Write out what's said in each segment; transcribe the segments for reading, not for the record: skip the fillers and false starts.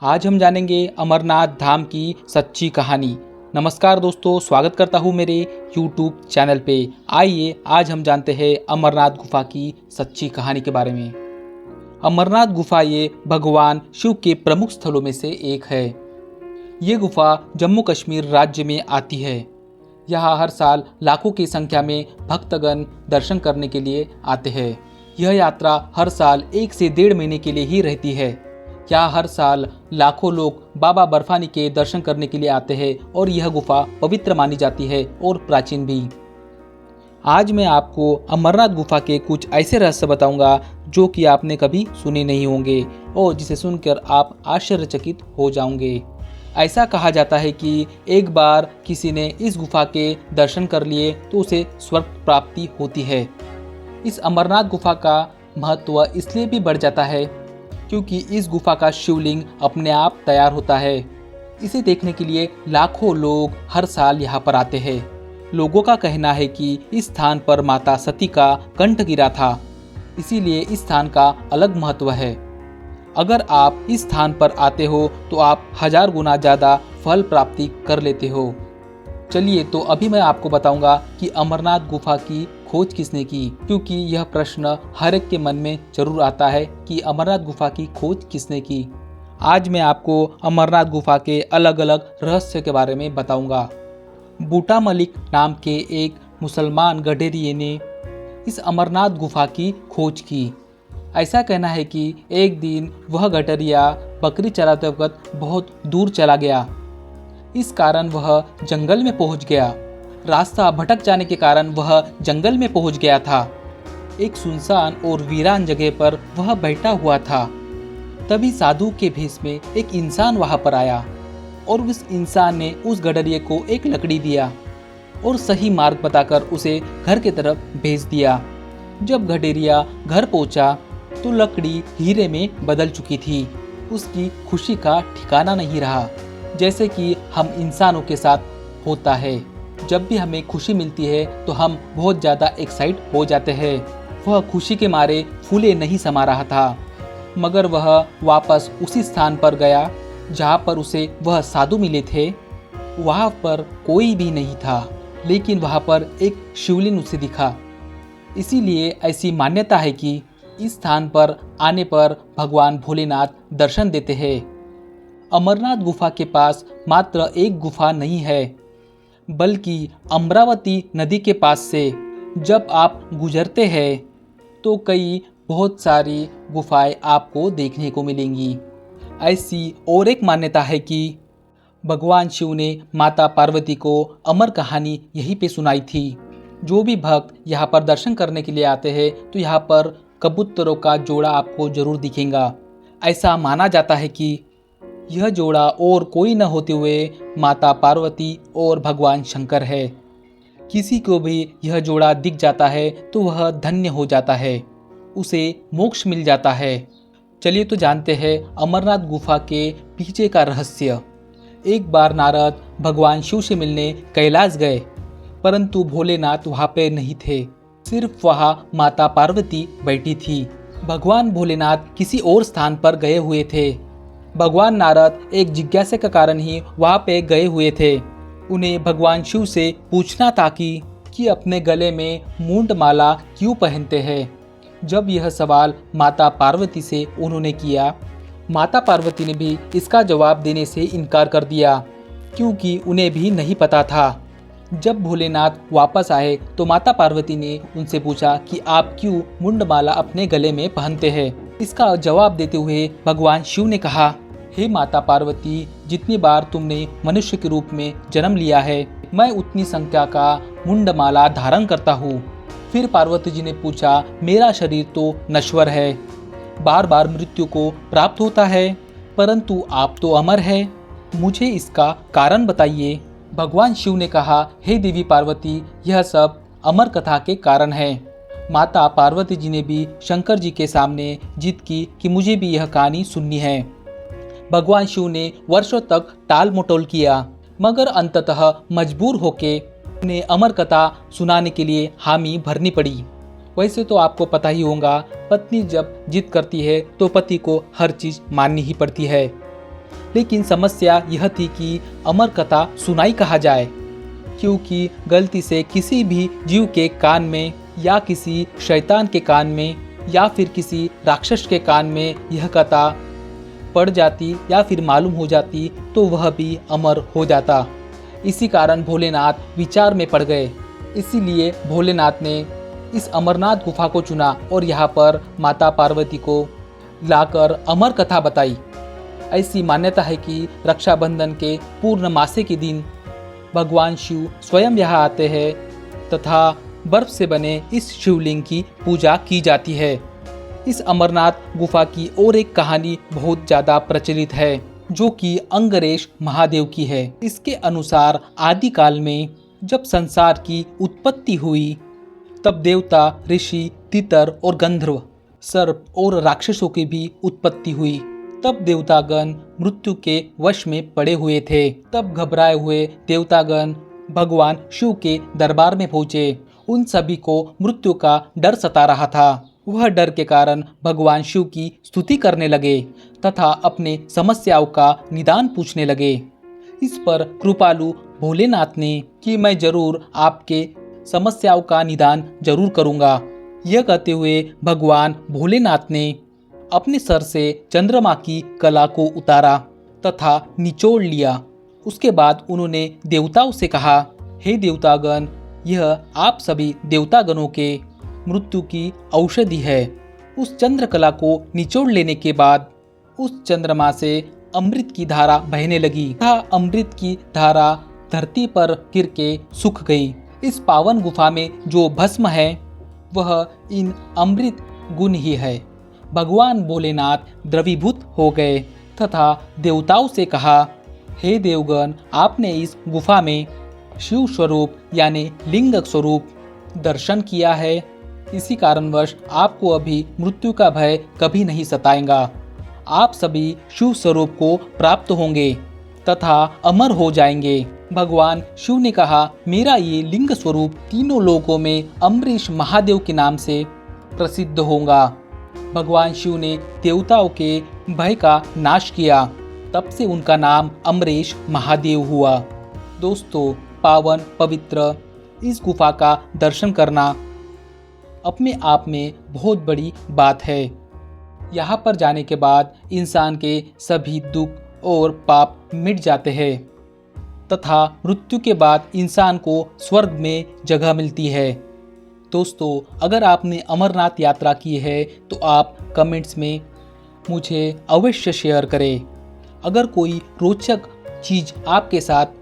आज हम जानेंगे अमरनाथ धाम की सच्ची कहानी। नमस्कार दोस्तों, स्वागत करता हूँ मेरे YouTube चैनल पे। आइए आज हम जानते हैं अमरनाथ गुफा की सच्ची कहानी के बारे में। अमरनाथ गुफा ये भगवान शिव के प्रमुख स्थलों में से एक है। ये गुफा जम्मू कश्मीर राज्य में आती है। यहाँ हर साल लाखों की संख्या में भक्तगण दर्शन करने के लिए आते हैं। यह यात्रा हर साल 1 से 1.5 महीने के लिए ही रहती है। यहाँ हर साल लाखों लोग बाबा बर्फानी के दर्शन करने के लिए आते हैं और यह गुफा पवित्र मानी जाती है और प्राचीन भी। आज मैं आपको अमरनाथ गुफा के कुछ ऐसे रहस्य बताऊंगा जो कि आपने कभी सुने नहीं होंगे और जिसे सुनकर आप आश्चर्यचकित हो जाओगे। ऐसा कहा जाता है कि एक बार किसी ने इस गुफा के दर्शन कर लिए तो उसे स्वर्ग प्राप्ति होती है। इस अमरनाथ गुफा का महत्व इसलिए भी बढ़ जाता है क्योंकि इस गुफा का शिवलिंग अपने आप तैयार होता है। इसे देखने के लिए लाखों लोग हर साल यहाँ पर आते हैं। लोगों का कहना है कि इस स्थान पर माता सती का कंठ गिरा था, इसीलिए इस स्थान का अलग महत्व है। अगर आप इस स्थान पर आते हो तो आप 1000 गुना ज़्यादा फल प्राप्ति कर लेते हो। चलिए तो अभी मैं आपको बताऊंगा कि अमरनाथ गुफा की खोज किसने की, क्योंकि यह प्रश्न हर एक के मन में जरूर आता है कि अमरनाथ गुफा की खोज किसने की। आज मैं आपको अमरनाथ गुफा के अलग अलग रहस्य के बारे में बताऊंगा। बूटा मलिक नाम के एक मुसलमान गडेरिये ने इस अमरनाथ गुफा की खोज की। ऐसा कहना है कि एक दिन वह गडरिया बकरी चराते वक्त बहुत दूर चला गया। इस कारण वह जंगल में पहुंच गया। रास्ता भटक जाने के कारण वह जंगल में पहुंच गया था। एक सुनसान और वीरान जगह पर वह बैठा हुआ था। तभी साधु के भेष में एक इंसान वहां पर आया और उस इंसान ने उस गडरिये को एक लकड़ी दिया और सही मार्ग बताकर उसे घर की तरफ भेज दिया। जब गडरिया घर पहुंचा तो लकड़ी हीरे में बदल चुकी थी। उसकी खुशी का ठिकाना नहीं रहा। जैसे कि हम इंसानों के साथ होता है, जब भी हमें खुशी मिलती है तो हम बहुत ज़्यादा एक्साइट हो जाते हैं। वह खुशी के मारे फूले नहीं समा रहा था, मगर वह वापस उसी स्थान पर गया जहाँ पर उसे वह साधु मिले थे। वहाँ पर कोई भी नहीं था, लेकिन वहाँ पर एक शिवलिंग उसे दिखा। इसीलिए ऐसी मान्यता है कि इस स्थान पर आने पर भगवान भोलेनाथ दर्शन देते हैं। अमरनाथ गुफा के पास मात्र एक गुफा नहीं है, बल्कि अमरावती नदी के पास से जब आप गुजरते हैं तो कई बहुत सारी गुफाएं आपको देखने को मिलेंगी। ऐसी और एक मान्यता है कि भगवान शिव ने माता पार्वती को अमर कहानी यहीं पे सुनाई थी। जो भी भक्त यहाँ पर दर्शन करने के लिए आते हैं तो यहाँ पर कबूतरों का जोड़ा आपको जरूर दिखेगा। ऐसा माना जाता है कि यह जोड़ा और कोई न होते हुए माता पार्वती और भगवान शंकर है। किसी को भी यह जोड़ा दिख जाता है तो वह धन्य हो जाता है, उसे मोक्ष मिल जाता है। चलिए तो जानते हैं अमरनाथ गुफा के पीछे का रहस्य। एक बार नारद भगवान शिव से मिलने कैलाश गए, परंतु भोलेनाथ वहाँ पे नहीं थे। सिर्फ वहाँ माता पार्वती बैठी थी। भगवान भोलेनाथ किसी और स्थान पर गए हुए थे। भगवान नारद एक जिज्ञासा के कारण ही वहाँ पे गए हुए थे। उन्हें भगवान शिव से पूछना था कि अपने गले में मुंड माला क्यों पहनते हैं। जब यह सवाल माता पार्वती से उन्होंने किया, माता पार्वती ने भी इसका जवाब देने से इनकार कर दिया, क्योंकि उन्हें भी नहीं पता था। जब भोलेनाथ वापस आए तो माता पार्वती ने उनसे पूछा कि आप क्यों मुंडमाला अपने गले में पहनते हैं। इसका जवाब देते हुए भगवान शिव ने कहा, हे माता पार्वती, जितनी बार तुमने मनुष्य के रूप में जन्म लिया है, मैं उतनी संख्या का मुंडमाला धारण करता हूँ। फिर पार्वती जी ने पूछा, मेरा शरीर तो नश्वर है, बार बार मृत्यु को प्राप्त होता है, परंतु आप तो अमर है, मुझे इसका कारण बताइए। भगवान शिव ने कहा, हे देवी पार्वती, यह सब अमर कथा के कारण है। माता पार्वती जी ने भी शंकर जी के सामने जिद की कि मुझे भी यह कहानी सुननी है। भगवान शिव ने वर्षों तक टाल मटोल किया, मगर अंततः मजबूर होके उन्हें अमर कथा सुनाने के लिए हामी भरनी पड़ी। वैसे तो आपको पता ही होगा, पत्नी जब जिद करती है तो पति को हर चीज माननी ही पड़ती है। लेकिन समस्या यह थी कि अमर कथा सुनाई कहाँ जाए, क्योंकि गलती से किसी भी जीव के कान में या किसी शैतान के कान में या फिर किसी राक्षस के कान में यह कथा पड़ जाती या फिर मालूम हो जाती तो वह भी अमर हो जाता। इसी कारण भोलेनाथ विचार में पड़ गए। इसीलिए भोलेनाथ ने इस अमरनाथ गुफा को चुना और यहाँ पर माता पार्वती को लाकर अमर कथा बताई। ऐसी मान्यता है कि रक्षाबंधन के पूर्णमासी के दिन भगवान शिव स्वयं यहाँ आते हैं तथा बर्फ से बने इस शिवलिंग की पूजा की जाती है। इस अमरनाथ गुफा की और एक कहानी बहुत ज़्यादा प्रचलित है जो कि अंगरेश महादेव की है। इसके अनुसार आदिकाल में जब संसार की उत्पत्ति हुई तब देवता, ऋषि, तितर और गंधर्व, सर्प और राक्षसों की भी उत्पत्ति हुई। तब देवतागण मृत्यु के वश में पड़े हुए थे। तब घबराए हुए देवतागण भगवान शिव के दरबार में पहुंचे। उन सभी को मृत्यु का डर सता रहा था। वह डर के कारण भगवान शिव की स्तुति करने लगे तथा अपने समस्याओं का निदान पूछने लगे। इस पर कृपालु भोलेनाथ ने कि मैं जरूर आपके समस्याओं का निदान जरूर करूंगा। यह कहते हुए भगवान भोलेनाथ ने अपने सर से चंद्रमा की कला को उतारा तथा निचोड़ लिया। उसके बाद उन्होंने देवताओं से कहा, हे देवतागण, यह आप सभी देवतागणों के मृत्यु की औषधि है। उस चंद्रकला को निचोड़ लेने के बाद उस चंद्रमा से अमृत की धारा बहने लगी तथा अमृत की धारा धरती पर गिर के सूख गई। इस पावन गुफा में जो भस्म है वह इन अमृत गुण ही है। भगवान भोलेनाथ द्रवीभूत हो गए तथा देवताओं से कहा, हे देवगण, आपने इस गुफा में शिव स्वरूप यानी लिंग स्वरूप दर्शन किया है। इसी कारणवश आपको अभी मृत्यु का भय कभी नहीं सताएगा। आप सभी शिव स्वरूप को प्राप्त होंगे तथा अमर हो जाएंगे। भगवान शिव ने कहा, मेरा ये लिंग स्वरूप तीनों लोकों में अम्बरीश महादेव के नाम से प्रसिद्ध होगा। भगवान शिव ने देवताओं के भय का नाश किया। तब से उनका नाम अम्बरीश महादेव हुआ। दोस्तों, पावन पवित्र इस गुफा का दर्शन करना अपने आप में बहुत बड़ी बात है। यहाँ पर जाने के बाद इंसान के सभी दुख और पाप मिट जाते हैं तथा मृत्यु के बाद इंसान को स्वर्ग में जगह मिलती है। दोस्तों, अगर आपने अमरनाथ यात्रा की है तो आप कमेंट्स में मुझे अवश्य शेयर करें। अगर कोई रोचक चीज़ आपके साथ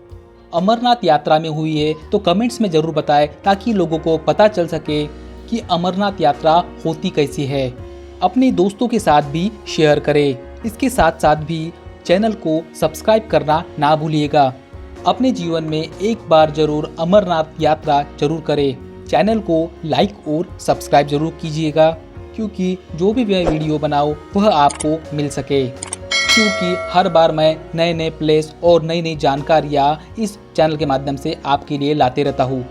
अमरनाथ यात्रा में हुई है तो कमेंट्स में ज़रूर बताएं ताकि लोगों को पता चल सके कि अमरनाथ यात्रा होती कैसी है। अपने दोस्तों के साथ भी शेयर करें। इसके साथ साथ भी चैनल को सब्सक्राइब करना ना भूलिएगा। अपने जीवन में एक बार जरूर अमरनाथ यात्रा जरूर करें। चैनल को लाइक और सब्सक्राइब जरूर कीजिएगा क्योंकि जो भी मैं वीडियो बनाऊँ वह आपको मिल सके, क्योंकि हर बार मैं नए नए प्लेस और नई नई जानकारियाँ इस चैनल के माध्यम से आपके लिए लाते रहता हूँ।